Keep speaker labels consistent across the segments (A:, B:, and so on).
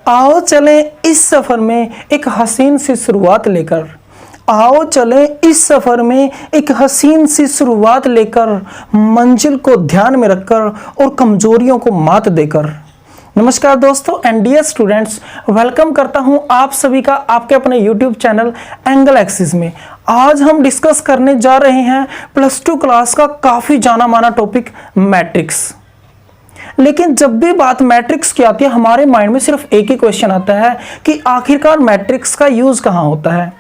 A: आओ चलें इस सफ़र में एक हसीन सी शुरुआत लेकर। आओ चलें इस सफ़र में एक हसीन सी शुरुआत लेकर, मंजिल को ध्यान में रखकर और कमजोरियों को मात देकर। नमस्कार दोस्तों एंड डियर स्टूडेंट्स, वेलकम करता हूं आप सभी का आपके अपने YouTube चैनल एंगल एक्सिस में। आज हम डिस्कस करने जा रहे हैं +2 क्लास का काफ़ी जाना माना टॉपिक मैट्रिक्स। लेकिन जब भी बात मैट्रिक्स की आती है हमारे माइंड में सिर्फ एक ही क्वेश्चन आता है कि आखिरकार मैट्रिक्स का यूज कहां होता है।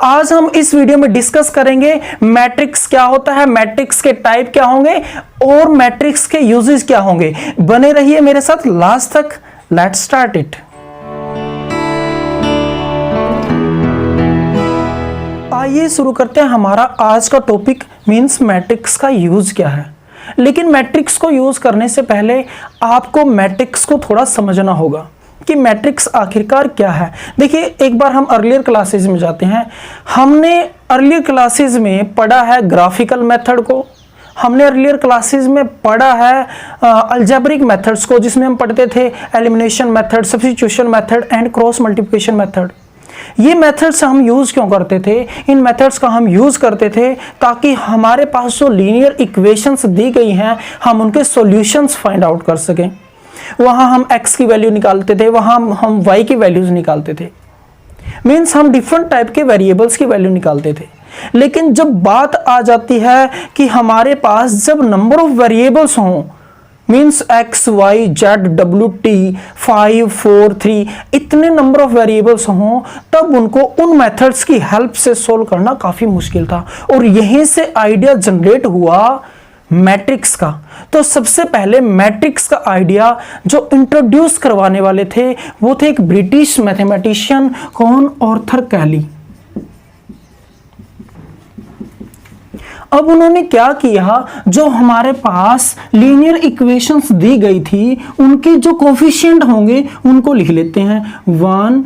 A: आज हम इस वीडियो में डिस्कस करेंगे मैट्रिक्स क्या होता है, मैट्रिक्स के टाइप क्या होंगे और मैट्रिक्स के यूजेस क्या होंगे। बने रहिए मेरे साथ लास्ट तक। Let's start it. आइए शुरू करते हैं हमारा आज का टॉपिक मींस मैट्रिक्स का यूज क्या है। लेकिन मैट्रिक्स को यूज करने से पहले आपको मैट्रिक्स को थोड़ा समझना होगा कि मैट्रिक्स आखिरकार क्या है। देखिए, एक बार हम अर्लियर क्लासेस में जाते हैं। हमने अर्लियर क्लासेस में पढ़ा है ग्राफिकल मेथड को, हमने अर्लियर क्लासेस में पढ़ा है अलजेब्रिक मेथड्स को, जिसमें हम पढ़ते थे elimination method, substitution method and cross multiplication method. ये मेथड्स हम यूज क्यों करते थे? इन मेथड्स का हम यूज करते थे ताकि हमारे पास जो लीनियर इक्वेशंस दी गई हैं हम उनके सॉल्यूशंस फाइंड आउट कर सकें। वहां हम x की वैल्यू निकालते थे, वहां हम y की वैल्यूज निकालते थे, मींस हम डिफरेंट टाइप के वेरिएबल्स की वैल्यू निकालते थे। लेकिन जब बात आ जाती है कि हमारे पास जब नंबर ऑफ वेरिएबल्स हों, means x, y, z, w, t, 5, 4, 3 इतने नंबर ऑफ वेरिएबल्स हों, तब उनको उन मेथड्स की हेल्प से सोल्व करना काफ़ी मुश्किल था। और यहीं से आइडिया जनरेट हुआ मैट्रिक्स का। तो सबसे पहले मैट्रिक्स का आइडिया जो इंट्रोड्यूस करवाने वाले थे वो थे एक ब्रिटिश मैथमेटिशियन, कौन? आर्थर कैली। अब उन्होंने क्या किया, जो हमारे पास लीनियर इक्वेशंस दी गई थी उनके जो कोफिशिएंट होंगे उनको लिख लेते हैं। 1,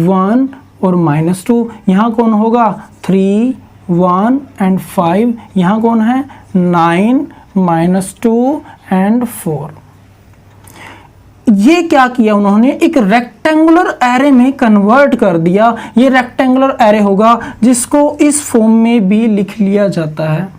A: 1 और -2। यहाँ कौन होगा? 3, 1 एंड 5। यहाँ कौन है? 9, -2 एंड 4। ये क्या किया उन्होंने? एक रेक्टेंगुलर एरे में कन्वर्ट कर दिया। ये रेक्टेंगुलर एरे होगा जिसको इस फॉर्म में भी लिख लिया जाता है।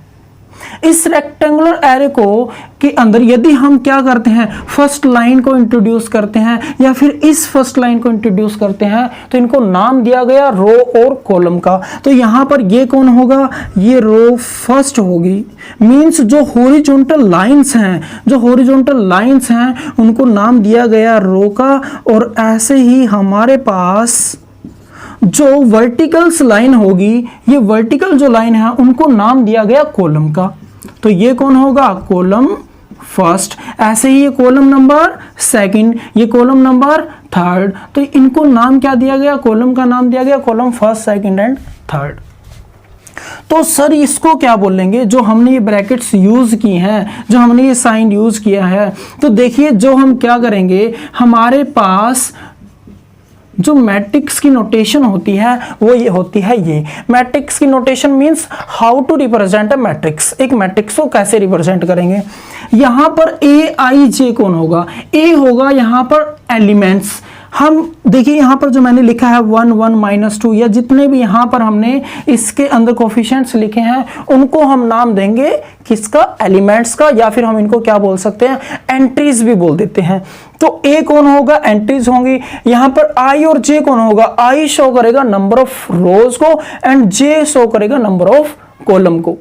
A: इस रेक्टेंगुलर एरे को के अंदर यदि हम क्या करते हैं, फर्स्ट लाइन को इंट्रोड्यूस करते हैं या फिर इस फर्स्ट लाइन को इंट्रोड्यूस करते हैं, तो इनको नाम दिया गया रो और कॉलम का। तो यहाँ पर ये कौन होगा? ये रो फर्स्ट होगी। मींस जो हॉरिजॉन्टल लाइंस हैं, जो हॉरिजॉन्टल लाइंस हैं उनको नाम दिया गया रो का। और ऐसे ही हमारे पास जो वर्टिकल्स लाइन होगी, ये वर्टिकल जो लाइन है उनको नाम दिया गया कॉलम का। तो ये कौन होगा? Column first. ऐसे ही ये कॉलम नंबर सेकंड, ये कॉलम नंबर थर्ड। तो इनको नाम क्या दिया गया? कॉलम का नाम दिया गया column first, second and third. तो सर इसको क्या बोलेंगे? जो हमने ये ब्रैकेट्स यूज की हैं, जो हमने ये साइन यूज किया है, तो देखिए जो हम क्या करेंगे, हमारे पास जो मैट्रिक्स की नोटेशन होती है वो ये होती है। ये मैट्रिक्स की notation means how to represent a matrix. एक मैट्रिक्स को कैसे रिप्रेजेंट करेंगे? यहाँ पर ए आई जे कौन होगा? ए होगा यहाँ पर एलिमेंट्स। हम देखिए यहाँ पर जो मैंने लिखा है 1, 1, -2 या जितने भी यहाँ पर हमने इसके अंदर कोफिशिएंट्स लिखे हैं उनको हम नाम देंगे किसका? एलिमेंट्स का, या फिर हम इनको क्या बोल सकते हैं? एंट्रीज भी बोल देते हैं। तो ए कौन होगा? एंट्रीज होंगी। यहाँ पर आई और जे कौन होगा? आई शो करेगा नंबर ऑफ रोज को एंड जे शो करेगा नंबर ऑफ कॉलम को।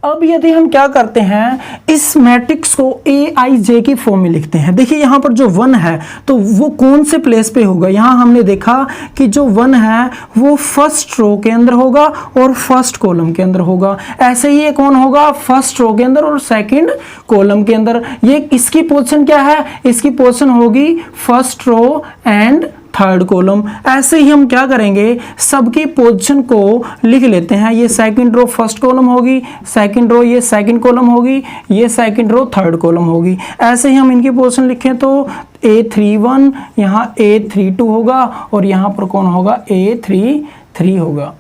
A: अब यदि हम क्या करते हैं, इस मैट्रिक्स को ए आई जे की फॉर्म में लिखते हैं। देखिए यहाँ पर जो 1 है तो वो कौन से प्लेस पे होगा? यहाँ हमने देखा कि जो 1 है वो फर्स्ट रो के अंदर होगा और फर्स्ट कॉलम के अंदर होगा। ऐसे ही ये कौन होगा? फर्स्ट रो के अंदर और सेकंड कॉलम के अंदर। ये इसकी पोजीशन क्या है? इसकी पोजीशन होगी first row and third column. ऐसे ही हम क्या करेंगे, सबकी पोजीशन को लिख लेते हैं। ये सेकंड रो फर्स्ट कॉलम होगी, सेकंड रो ये सेकंड कॉलम होगी, ये सेकंड रो थर्ड कॉलम होगी। ऐसे ही हम इनकी पोजीशन लिखें तो A31 यहाँ A32 होगा और यहाँ पर कौन होगा? A33 होगा।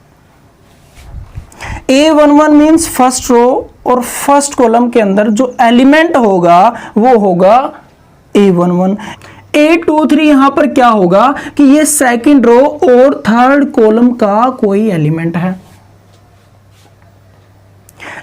A: A11 मीन्स फर्स्ट रो और फर्स्ट कॉलम के अंदर जो एलिमेंट होगा वो होगा A11। A23 यहां पर क्या होगा कि ये सेकंड रो और थर्ड कॉलम का कोई एलिमेंट है।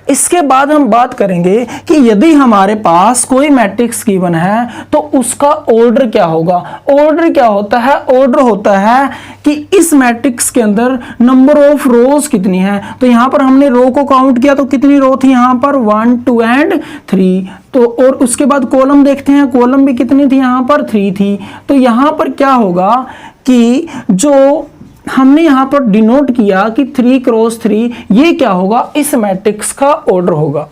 A: इसके बाद हम बात करेंगे कि यदि हमारे पास कोई मैट्रिक्स गिवन है तो उसका ऑर्डर क्या होगा। ऑर्डर क्या होता है? ऑर्डर होता है कि इस मैट्रिक्स के अंदर नंबर ऑफ रोज कितनी है। तो यहां पर हमने रो को काउंट किया तो कितनी रो थी यहां पर 1 2 एंड 3। तो और उसके बाद कॉलम देखते हैं, कॉलम भी कितनी थी यहां पर 3 थी। तो यहां पर क्या होगा कि जो हमने यहां पर डिनोट किया कि 3 क्रॉस 3 ये क्या होगा? इस मैट्रिक्स का ऑर्डर होगा।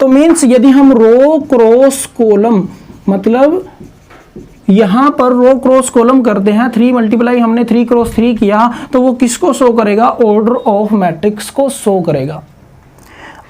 A: तो मींस यदि हम रो क्रॉस कॉलम मतलब यहां पर रो क्रॉस कॉलम करते हैं, 3 मल्टीप्लाई हमने 3 क्रॉस 3 किया तो वो किसको शो करेगा? ऑर्डर ऑफ मैट्रिक्स को शो करेगा।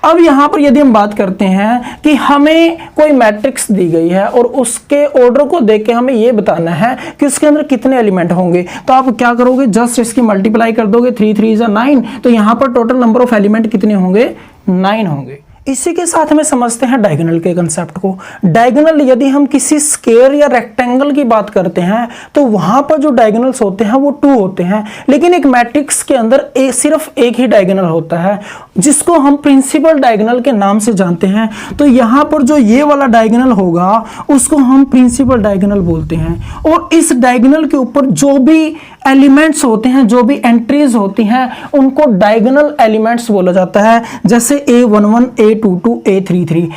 A: अब यहां पर यदि हम बात करते हैं कि हमें कोई मैट्रिक्स दी गई है और उसके ऑर्डर को देख के हमें यह बताना है कि उसके अंदर कितने एलिमेंट होंगे, तो आप क्या करोगे? जस्ट इसकी मल्टीप्लाई कर दोगे, 3 3 is 9। तो यहां पर टोटल नंबर ऑफ एलिमेंट कितने होंगे? 9 होंगे। इसी के साथ में समझते हैं डायगोनल के कंसेप्ट को। डायगोनल यदि हम किसी स्क्वायर या रेक्टेंगल की बात करते हैं तो वहां पर जो डायगोनल्स होते हैं वो 2 होते हैं, लेकिन एक मैट्रिक्स के अंदर सिर्फ एक ही डायगोनल होता है जिसको हम प्रिंसिपल डायगोनल के नाम से जानते हैं। तो यहां पर जो ये वाला डायगोनल होगा उसको हम प्रिंसिपल डायगोनल बोलते हैं। और इस डायगोनल के ऊपर जो भी एलिमेंट्स होते हैं, जो भी एंट्रीज होती हैं, उनको डायगोनल एलिमेंट्स बोला जाता है। जैसे A11 A22 A33।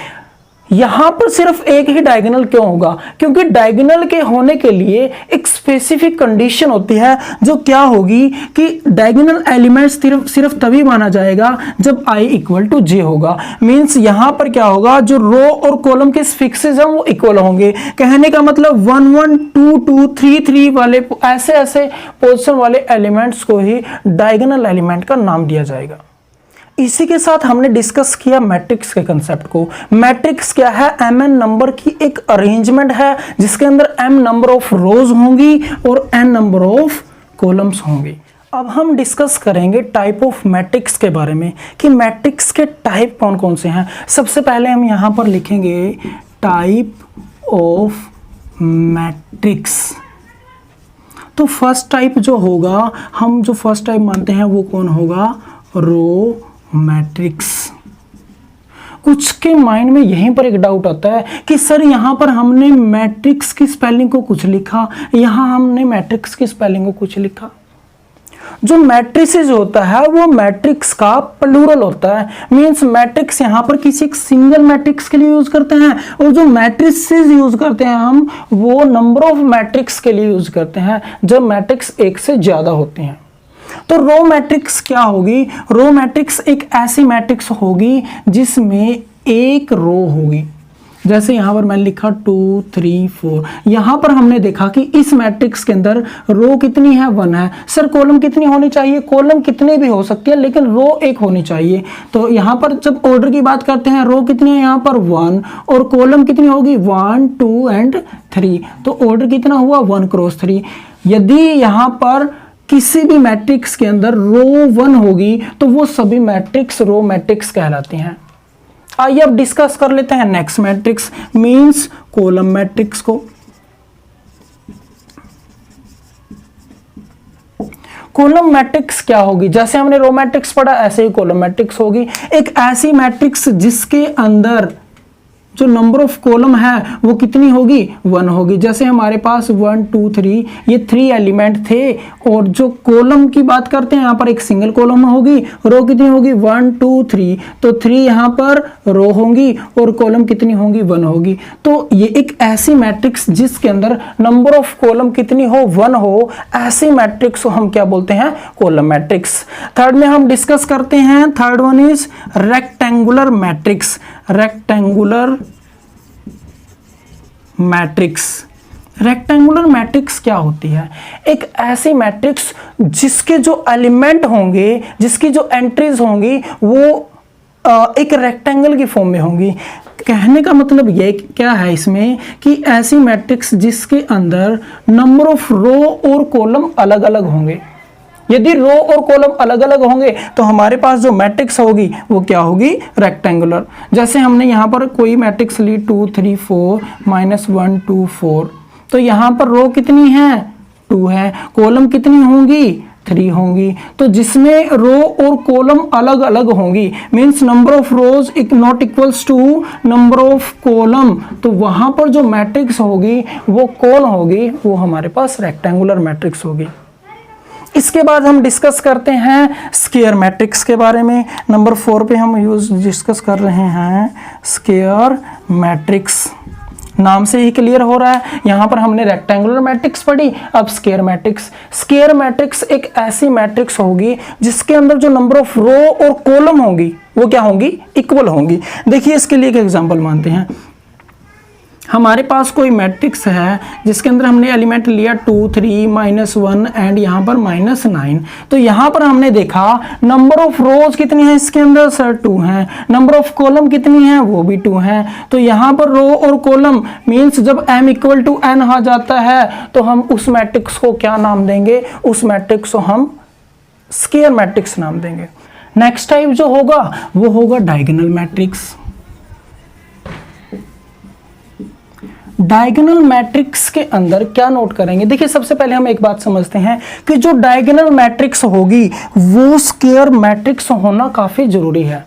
A: यहां पर सिर्फ एक ही डायगोनल क्यों होगा? क्योंकि डायगोनल के होने के लिए एक स्पेसिफिक कंडीशन होती है जो क्या होगी कि डायगोनल एलिमेंट्स सिर्फ तभी माना जाएगा जब I इक्वल टू J होगा। मींस यहां पर क्या होगा? जो रो और कॉलम के फिक्सेस हैं वो इक्वल होंगे। कहने का मतलब 1 1 2 2 3 3 वाले ऐसे पोजीशन वाले एलिमेंट्स को ही डायगोनल एलिमेंट का नाम दिया जाएगा। इसी के साथ हमने डिस्कस किया मैट्रिक्स के कंसेप्ट को। मैट्रिक्स क्या है? mn नंबर की एक अरेंजमेंट है जिसके अंदर m नंबर ऑफ रोज होंगी और n नंबर ऑफ कॉलम्स होंगे। अब हम डिस्कस करेंगे टाइप ऑफ मैट्रिक्स के बारे में कि मैट्रिक्स के टाइप कौन कौन से हैं। सबसे पहले हम यहां पर लिखेंगे टाइप ऑफ मैट्रिक्स। तो फर्स्ट टाइप जो होगा, हम जो फर्स्ट टाइप मानते हैं वो कौन होगा? Row matrix. कुछ के माइंड में यहीं पर एक डाउट आता है कि सर यहां पर हमने मैट्रिक्स की स्पेलिंग को कुछ लिखा, यहां हमने मैट्रिक्स की स्पेलिंग को कुछ लिखा। जो मैट्रिसेस होता है वो मैट्रिक्स का प्लूरल होता है। मींस मैट्रिक्स यहां पर किसी एक सिंगल मैट्रिक्स के लिए यूज करते हैं और जो मैट्रिसेस यूज करते हैं हम वो नंबर ऑफ मैट्रिक्स के लिए यूज करते हैं जब मैट्रिक्स एक से ज्यादा होते हैं। तो रो मैट्रिक्स क्या होगी? रो मैट्रिक्स एक ऐसी मैट्रिक्स होगी जिसमें एक रो होगी। जैसे यहां पर मैंने लिखा 2 3 4। यहां पर हमने देखा कि इस मैट्रिक्स के अंदर रो कितनी है? 1 है। सर कॉलम कितनी होनी चाहिए? कॉलम कितने भी हो सकती है लेकिन रो एक होनी चाहिए। तो यहां पर जब ऑर्डर की बात करते हैं, रो कितनी है यहां पर? 1। और कॉलम कितनी होगी? 1 2 एंड 3। तो ऑर्डर कितना हुआ? 1 क्रॉस 3। यदि यहां पर किसी भी मैट्रिक्स के अंदर रो 1 होगी तो वो सभी मैट्रिक्स रो मैट्रिक्स कहलाती हैं। आइए अब डिस्कस कर लेते हैं next matrix means column matrix को। कॉलम मैट्रिक्स क्या होगी? जैसे हमने रो मैट्रिक्स पढ़ा ऐसे ही कॉलम मैट्रिक्स होगी। एक ऐसी मैट्रिक्स जिसके अंदर जो नंबर ऑफ कॉलम है वो कितनी होगी? 1 होगी। जैसे हमारे पास 1 2 3 ये 3 एलिमेंट थे और जो कॉलम की बात करते हैं यहाँ पर एक सिंगल कॉलम होगी। रो कितनी होगी? 1 2 3। तो 3 यहाँ पर रो होंगी और कॉलम कितनी होंगी? 1 होगी। तो ये एक ऐसी मैट्रिक्स जिसके अंदर नंबर ऑफ कॉलम कितनी हो? 1 हो। ऐसी मैट्रिक्स को हम क्या बोलते हैं? Column matrix. थर्ड में हम डिस्कस करते हैं, third one is rectangular matrix. Rectangular matrix. Rectangular matrix क्या होती है? एक ऐसी मैट्रिक्स जिसके जो एलिमेंट होंगे, जिसकी जो एंट्रीज होंगी वो एक रेक्टेंगल की फॉर्म में होंगी। कहने का मतलब ये क्या है इसमें कि ऐसी मैट्रिक्स जिसके अंदर नंबर ऑफ रो और कॉलम अलग अलग होंगे। यदि रो और कॉलम अलग अलग होंगे तो हमारे पास जो मैट्रिक्स होगी वो क्या होगी? रेक्टेंगुलर। जैसे हमने यहाँ पर कोई मैट्रिक्स ली 2 3 4 -1 2 4। तो यहाँ पर रो कितनी है 2 है, कॉलम कितनी होंगी 3 होंगी। तो जिसमें रो और कॉलम अलग अलग होंगी means number of rows not equals to number of column, तो वहां पर जो मैट्रिक्स होगी वो कौन होगी, वो हमारे पास रेक्टेंगुलर मैट्रिक्स होगी। इसके बाद हम डिस्कस करते हैं स्क्वायर मैट्रिक्स के बारे में। नंबर 4 पे हम डिस्कस कर रहे हैं स्क्वायर मैट्रिक्स। नाम से ही क्लियर हो रहा है, यहाँ पर हमने रेक्टेंगुलर मैट्रिक्स पढ़ी, अब स्क्वायर मैट्रिक्स। स्क्वायर मैट्रिक्स एक ऐसी मैट्रिक्स होगी जिसके अंदर जो नंबर ऑफ रो और कॉलम होंगी वो क्या होंगी, इक्वल होंगी। देखिए इसके लिए एक एग्जांपल मानते हैं। हमारे पास कोई मैट्रिक्स है जिसके अंदर हमने एलिमेंट लिया 2 3 -1 एंड यहाँ पर -9। तो यहाँ पर हमने देखा नंबर ऑफ रोज कितनी है इसके अंदर सर 2 हैं, नंबर ऑफ कॉलम कितनी है वो भी 2 हैं। तो यहाँ पर रो और कॉलम मींस जब m = n आ जाता है तो हम उस मैट्रिक्स को क्या नाम देंगे, उस मैट्रिक्स को हम स्क्वायर मैट्रिक्स नाम देंगे। नेक्स्ट टाइप जो होगा वो होगा डायगोनल मैट्रिक्स। डायगोनल मैट्रिक्स के अंदर क्या नोट करेंगे, देखिए सबसे पहले हम एक बात समझते हैं कि जो डायगोनल मैट्रिक्स होगी वो स्क्वायर मैट्रिक्स होना काफी जरूरी है।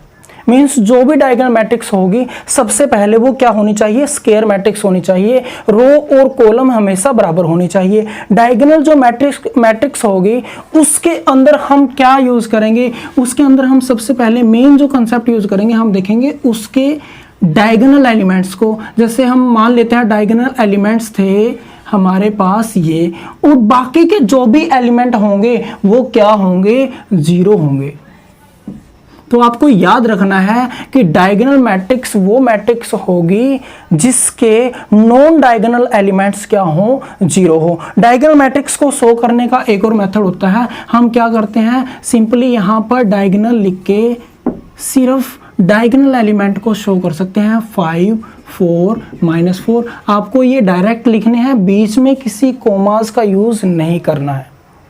A: मींस जो भी डायगोनल मैट्रिक्स होगी सबसे पहले वो क्या होनी चाहिए, स्क्वायर मैट्रिक्स होनी चाहिए। रो और कॉलम हमेशा बराबर होनी चाहिए। डायगोनल जो मैट्रिक्स होगी उसके अंदर हम क्या यूज करेंगे, उसके अंदर हम सबसे पहले मेन जो कंसेप्ट यूज करेंगे हम देखेंगे उसके डायगोनल एलिमेंट्स को। जैसे हम मान लेते हैं डायगोनल एलिमेंट्स थे हमारे पास ये, और बाकी के जो भी एलिमेंट होंगे वो क्या होंगे, 0 होंगे। तो आपको याद रखना है कि डायगोनल मैट्रिक्स वो मैट्रिक्स होगी जिसके नॉन डायगोनल एलिमेंट्स क्या हो, 0 हो। डायगोनल मैट्रिक्स को शो करने का एक और मेथड होता है, हम क्या करते हैं सिंपली यहाँ पर डायगोनल लिख के सिर्फ डायगोनल एलिमेंट को शो कर सकते हैं 5 4 -4। आपको ये डायरेक्ट लिखने हैं, बीच में किसी कोमास का यूज नहीं करना है।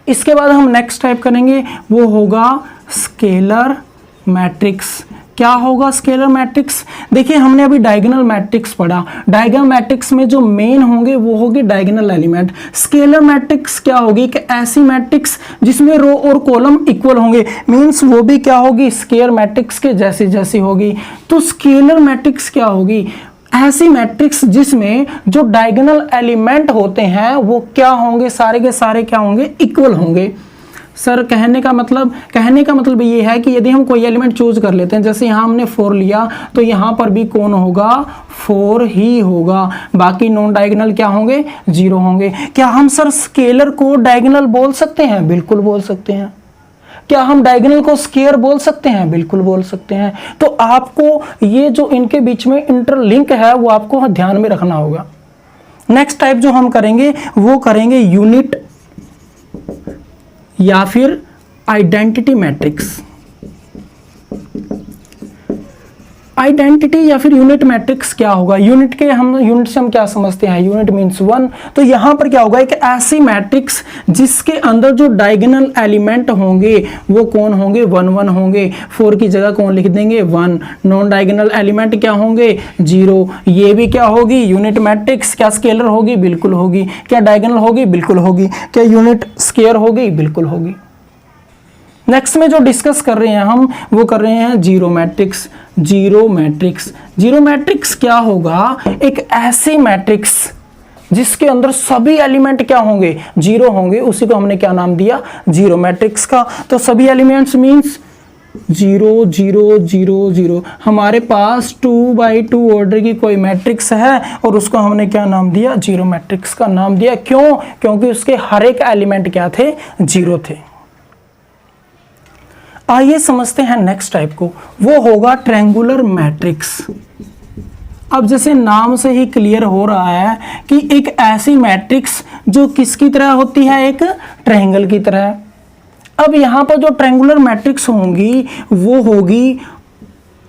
A: इसके बाद हम नेक्स्ट टाइप करेंगे वो होगा स्केलर मैट्रिक्स। क्या होगा स्केलर मैट्रिक्स, देखिए हमने अभी डायगोनल मैट्रिक्स पढ़ा, डायगोनल मैट्रिक्स में जो मेन होंगे वो होगी डायगोनल एलिमेंट। स्केलर मैट्रिक्स क्या होगी कि ऐसी मैट्रिक्स जिसमें रो और कॉलम इक्वल होंगे, मींस वो भी क्या होगी स्क्वायर मैट्रिक्स के जैसी जैसी होगी। तो स्केलर मैट्रिक्स क्या होगी, ऐसी मैट्रिक्स जिसमें जो डायगोनल एलिमेंट होते हैं वो क्या होंगे, सारे के सारे क्या होंगे, इक्वल होंगे। सर कहने का मतलब ये है कि यदि हम कोई एलिमेंट चूज कर लेते हैं, जैसे यहाँ हमने 4 लिया तो यहाँ पर भी कौन होगा, 4 ही होगा, बाकी नॉन डायगोनल क्या होंगे, 0 होंगे। क्या हम सर स्केलर को डायगोनल बोल सकते हैं, बिल्कुल बोल सकते हैं। क्या हम डायगोनल को स्क्वायर बोल सकते हैं, बिल्कुल बोल सकते हैं। तो आपको ये जो इनके बीच में इंटरलिंक है वो आपको ध्यान में रखना होगा। नेक्स्ट टाइप जो हम करेंगे वो करेंगे यूनिट या फिर आइडेंटिटी मैट्रिक्स। आइडेंटिटी या फिर यूनिट मैट्रिक्स क्या होगा, यूनिट से हम क्या समझते हैं, यूनिट मींस 1। तो यहां पर क्या होगा, एक ऐसी मैट्रिक्स जिसके अंदर जो डायगोनल एलिमेंट होंगे वो कौन होंगे, 1 1 होंगे। 4 की जगह कौन लिख देंगे, 1। नॉन डायगोनल एलिमेंट क्या होंगे, 0। ये भी क्या होगी, यूनिट मैट्रिक्स। क्या स्केलर होगी, बिल्कुल होगी। क्या डायगोनल होगी, बिल्कुल होगी। क्या यूनिट स्क्वायर होगी, बिल्कुल होगी। नेक्स्ट में जो डिस्कस कर रहे हैं हम वो कर रहे हैं जीरो मैट्रिक्स। जीरो मैट्रिक्स क्या होगा, एक ऐसी मैट्रिक्स जिसके अंदर सभी एलिमेंट क्या होंगे, 0 होंगे, उसी को हमने क्या नाम दिया, जीरो मैट्रिक्स का। तो सभी एलिमेंट्स मींस 0 0 0 0। हमारे पास 2x2 ऑर्डर की कोई मैट्रिक्स है और उसको हमने क्या नाम दिया, जीरो मैट्रिक्स का नाम दिया। क्यों, क्योंकि उसके हर एक एलिमेंट क्या थे, 0 थे। आइए समझते हैं नेक्स्ट टाइप को, वो होगा ट्रायंगुलर मैट्रिक्स। अब जैसे नाम से ही क्लियर हो रहा है कि एक ऐसी मैट्रिक्स जो किसकी तरह होती है, एक ट्रायंगल की तरह। अब यहाँ पर जो ट्रायंगुलर मैट्रिक्स होंगी वो होगी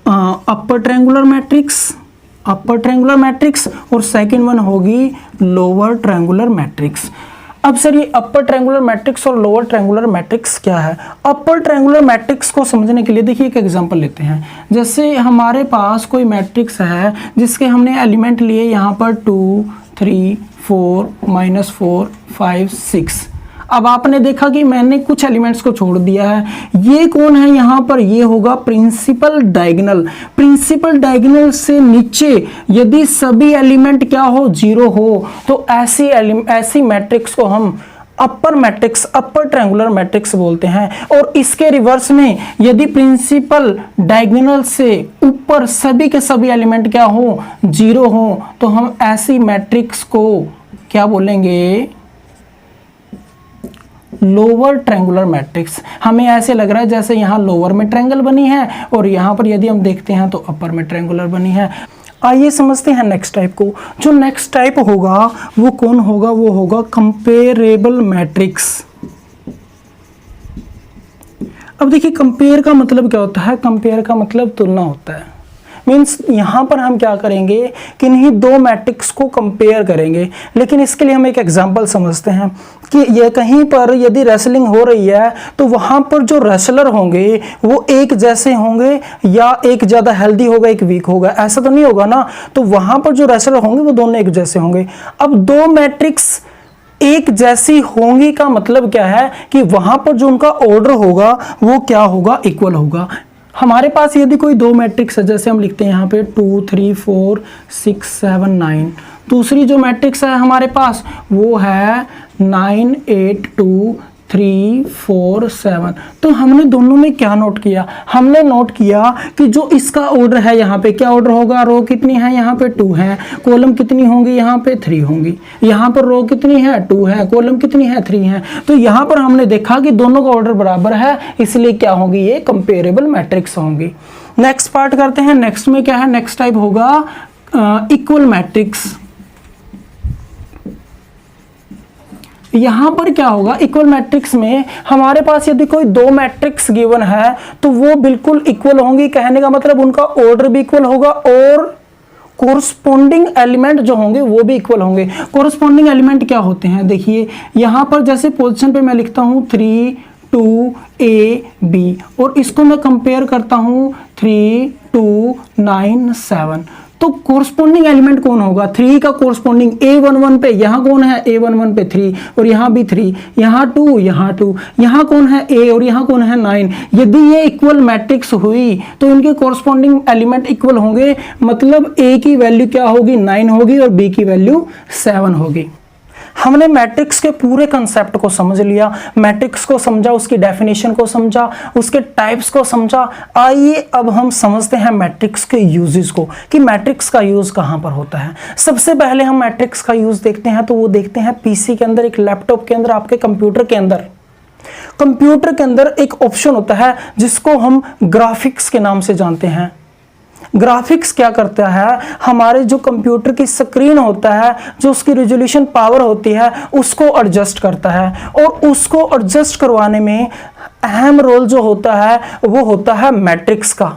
A: अपर ट्रायंगुलर मैट्रिक्स और सेकंड वन होगी लोअर ट्रायंगुलर मैट्रिक्स। अब सर ये अपर ट्रायंगुलर मैट्रिक्स और लोअर ट्रायंगुलर मैट्रिक्स क्या है? अपर ट्रायंगुलर मैट्रिक्स को समझने के लिए देखिए एक एग्जांपल लेते हैं। जैसे हमारे पास कोई मैट्रिक्स है जिसके हमने एलिमेंट लिए यहाँ पर 2 3 4 -4 5 6। अब आपने देखा कि मैंने कुछ एलिमेंट्स को छोड़ दिया है। ये कौन है यहाँ पर? ये होगा प्रिंसिपल डायगोनल। प्रिंसिपल डायगोनल से नीचे यदि सभी एलिमेंट क्या हो? 0 हो, तो ऐसी मैट्रिक्स को हम अपर मैट्रिक्स, अपर ट्रायंगुलर मैट्रिक्स बोलते हैं। और इसके रिवर्स में यदि प्रिंसिपल डायगोनल से ऊपर सभी के सभी एलिमेंट क्या हो? 0 हो, तो हम ऐसी मैट्रिक्स को क्या बोलेंगे? Lower triangular matrix. हमें ऐसे लग रहा है जैसे यहाँ लोअर में ट्रायंगल बनी है और यहाँ पर यदि हम देखते हैं तो अपर में ट्रायंगुलर बनी है। आइए समझते हैं नेक्स्ट टाइप को। जो नेक्स्ट टाइप होगा वो कौन होगा? वो होगा कंपेरेबल मैट्रिक्स। अब देखिए, कंपेयर का मतलब क्या होता है? कंपेयर का मतलब तुलना होता है। मीन्स यहाँ पर हम क्या करेंगे? किन्हीं दो मैट्रिक्स को कंपेयर करेंगे। लेकिन इसके लिए हम एक एग्जांपल समझते हैं कि ये कहीं पर यदि रेसलिंग हो रही है तो वहाँ पर जो रेसलर होंगे वो एक जैसे होंगे या एक ज़्यादा हेल्दी होगा, एक वीक होगा? ऐसा तो नहीं होगा ना। तो वहाँ पर जो रेसलर होंगे वो दोनों एक जैसे होंगे। अब दो मैट्रिक्स एक जैसी होंगी का मतलब क्या है? कि वहाँ पर जो उनका ऑर्डर होगा वो क्या होगा? इक्वल होगा। हमारे पास यदि कोई दो मैट्रिक्स है, जैसे हम लिखते हैं यहाँ पे 2 3 4 6 7 9। दूसरी जो मैट्रिक्स है हमारे पास वो है 9 8 2 3 4 7। तो हमने दोनों में क्या नोट किया? हमने नोट किया कि जो इसका ऑर्डर है यहाँ पे क्या ऑर्डर होगा? रो कितनी है? यहाँ पे 2 है। कॉलम कितनी होंगी? यहाँ पे 3 होंगी। यहाँ पर रो कितनी है? 2 है। कॉलम कितनी है? 3 है। तो यहाँ पर हमने देखा कि दोनों का ऑर्डर बराबर है, इसलिए क्या होगी? ये कंपेरेबल मैट्रिक्स होंगी। नेक्स्ट पार्ट करते हैं। नेक्स्ट में क्या है? नेक्स्ट टाइप होगा इक्वल मैट्रिक्स। यहां पर क्या होगा? इक्वल मैट्रिक्स में हमारे पास यदि कोई दो मैट्रिक्स गिवन है तो वो बिल्कुल इक्वल होंगी। कहने का मतलब उनका ऑर्डर भी इक्वल होगा और कोरस्पॉन्डिंग एलिमेंट जो होंगे वो भी इक्वल होंगे। कोरस्पॉन्डिंग एलिमेंट क्या होते हैं? देखिए, यहां पर जैसे पोजीशन पे मैं लिखता हूं 3 2 A B और इसको मैं कंपेयर करता हूं 3 2 9 7। तो कोरस्पॉन्डिंग एलिमेंट कौन होगा? 3 का कोरस्पॉन्डिंग A11 पे यहाँ कौन है? A11 पे 3 और यहाँ भी 3, यहाँ 2, यहाँ 2, यहाँ कौन है? A और यहाँ कौन है? 9। यदि ये इक्वल मैट्रिक्स हुई तो इनके कोरस्पॉन्डिंग एलिमेंट इक्वल होंगे। मतलब A की वैल्यू क्या होगी? 9 होगी और B की वैल्यू 7 होगी। हमने मैट्रिक्स के पूरे कंसेप्ट को समझ लिया, मैट्रिक्स को समझा, उसकी डेफिनेशन को समझा, उसके टाइप्स को समझा। आइए अब हम समझते हैं मैट्रिक्स के यूजेस को कि मैट्रिक्स का यूज कहां पर होता है। सबसे पहले हम मैट्रिक्स का यूज देखते हैं तो वो देखते हैं पीसी के अंदर, एक लैपटॉप के अंदर, आपके कंप्यूटर के अंदर। कंप्यूटर के अंदर एक ऑप्शन होता है जिसको हम ग्राफिक्स के नाम से जानते हैं। ग्राफिक्स क्या करता है? हमारे जो कंप्यूटर की स्क्रीन होता है, जो उसकी रेजोल्यूशन पावर होती है, उसको एडजस्ट करता है और उसको एडजस्ट करवाने में अहम रोल जो होता है वो होता है मैट्रिक्स का।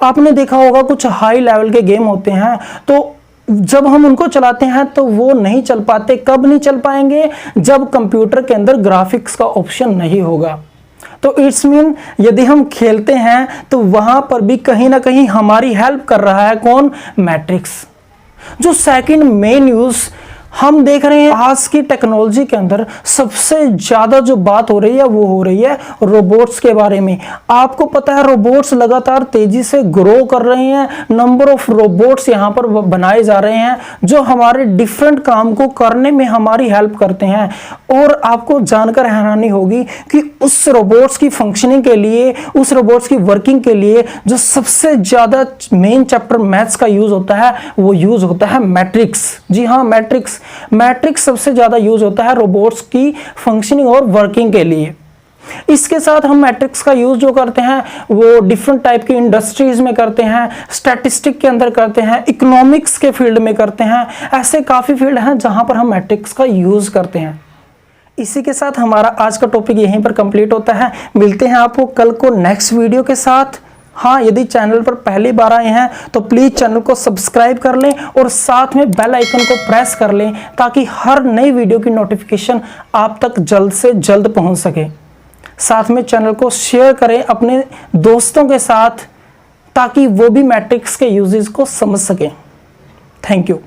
A: आपने देखा होगा कुछ हाई लेवल के गेम होते हैं तो जब हम उनको चलाते हैं तो वो नहीं चल पाते। कब नहीं चल पाएंगे? जब कंप्यूटर के अंदर ग्राफिक्स का ऑप्शन नहीं होगा। तो इट्स मीन यदि हम खेलते हैं तो वहां पर भी कहीं ना कहीं हमारी हेल्प कर रहा है कौन? मैट्रिक्स। जो सेकंड मेन यूज हम देख रहे हैं आज की टेक्नोलॉजी के अंदर, सबसे ज्यादा जो बात हो रही है वो हो रही है रोबोट्स के बारे में। आपको पता है रोबोट्स लगातार तेजी से ग्रो कर रहे हैं। नंबर ऑफ रोबोट्स यहाँ पर बनाए जा रहे हैं जो हमारे डिफरेंट काम को करने में हमारी हेल्प करते हैं। और आपको जानकर हैरानी होगी कि उस रोबोट्स की फंक्शनिंग के लिए, उस रोबोट्स की वर्किंग के लिए जो सबसे ज्यादा मेन चैप्टर मैथ्स का यूज होता है वो यूज होता है मैट्रिक्स। जी हाँ, मैट्रिक्स। मैट्रिक्स सबसे ज्यादा यूज होता है रोबोट्स की फंक्शनिंग और वर्किंग के लिए। इसके साथ हम मैट्रिक्स का यूज जो करते हैं वो डिफरेंट टाइप की इंडस्ट्रीज में करते हैं, स्टैटिस्टिक के अंदर करते हैं, इकोनॉमिक्स के फील्ड में करते हैं। ऐसे काफी फील्ड हैं जहां पर हम मैट्रिक्स का यूज करते हैं। इसी के साथ हमारा आज का टॉपिक यहीं पर कंप्लीट होता है। मिलते हैं आपको कल को नेक्स्ट वीडियो के साथ। हाँ, यदि चैनल पर पहली बार आए हैं तो प्लीज चैनल को सब्सक्राइब कर लें और साथ में बेल आइकन को प्रेस कर लें ताकि हर नई वीडियो की नोटिफिकेशन आप तक जल्द से जल्द पहुंच सके। साथ में चैनल को शेयर करें अपने दोस्तों के साथ ताकि वो भी मैट्रिक्स के यूजेस को समझ सकें। Thank you.